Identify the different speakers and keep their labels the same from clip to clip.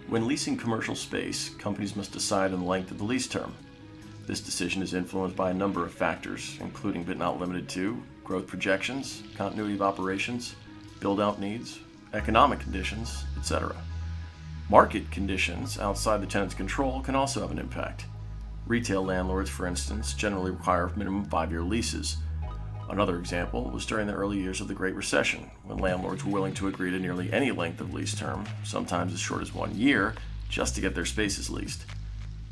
Speaker 1: When leasing commercial space, companies must decide on the length of the lease term. This decision is influenced by a number of factors, including but not limited to growth projections, continuity of operations, build-out needs, economic conditions, etc. Market conditions outside the tenant's control can also have an impact. Retail landlords, for instance, generally require minimum 5-year leases. Another example was during the early years of the Great Recession, when landlords were willing to agree to nearly any length of lease term, sometimes as short as 1 year, just to get their spaces leased.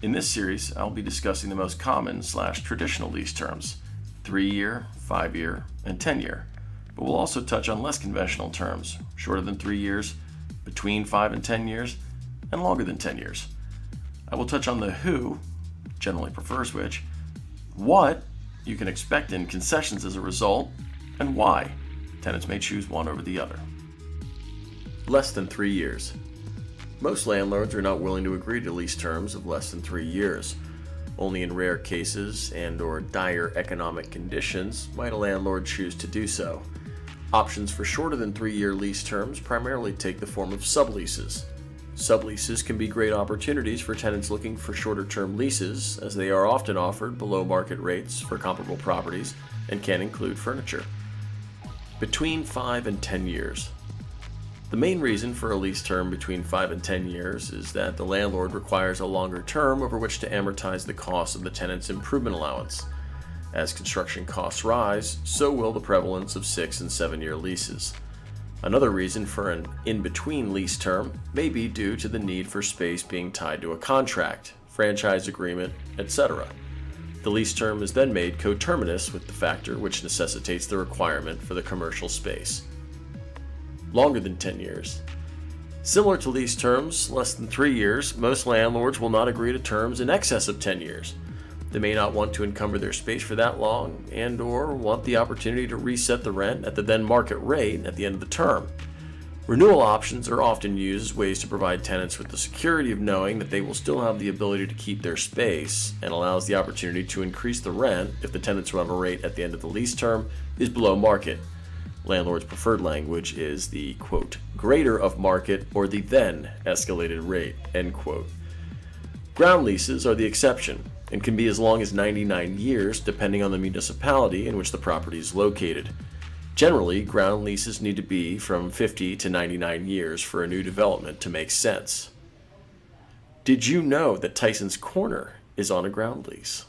Speaker 1: In this series, I'll be discussing the most common/traditional lease terms, 3-year, 5-year, and 10-year, but we'll also touch on less conventional terms, shorter than 3 years, between 5 and 10 years, and longer than 10 years. I will touch on the who, generally prefers which, what you can expect in concessions as a result, and why tenants may choose one over the other. Less than 3 years. Most landlords are not willing to agree to lease terms of less than 3 years. Only in rare cases and/or dire economic conditions might a landlord choose to do so. Options for shorter than 3-year lease terms primarily take the form of subleases. Subleases can be great opportunities for tenants looking for shorter-term leases, as they are often offered below market rates for comparable properties and can include furniture. Between 5 and 10 years. The main reason for a lease term between 5 and 10 years is that the landlord requires a longer term over which to amortize the cost of the tenant's improvement allowance. As construction costs rise, so will the prevalence of 6 and 7-year leases. Another reason for an in-between lease term may be due to the need for space being tied to a contract, franchise agreement, etc. The lease term is then made coterminous with the factor which necessitates the requirement for the commercial space. Longer than 10 years. Similar to lease terms, less than 3 years, most landlords will not agree to terms in excess of 10 years. They may not want to encumber their space for that long and/or want the opportunity to reset the rent at the then market rate at the end of the term. Renewal options are often used as ways to provide tenants with the security of knowing that they will still have the ability to keep their space, and allows the opportunity to increase the rent if the tenant's rental rate at the end of the lease term is below market. Landlord's preferred language is the, quote, greater of market or the then escalated rate, end quote. Ground leases are the exception and can be as long as 99 years depending on the municipality in which the property is located. Generally, ground leases need to be from 50 to 99 years for a new development to make sense. Did you know that Tyson's Corner is on a ground lease?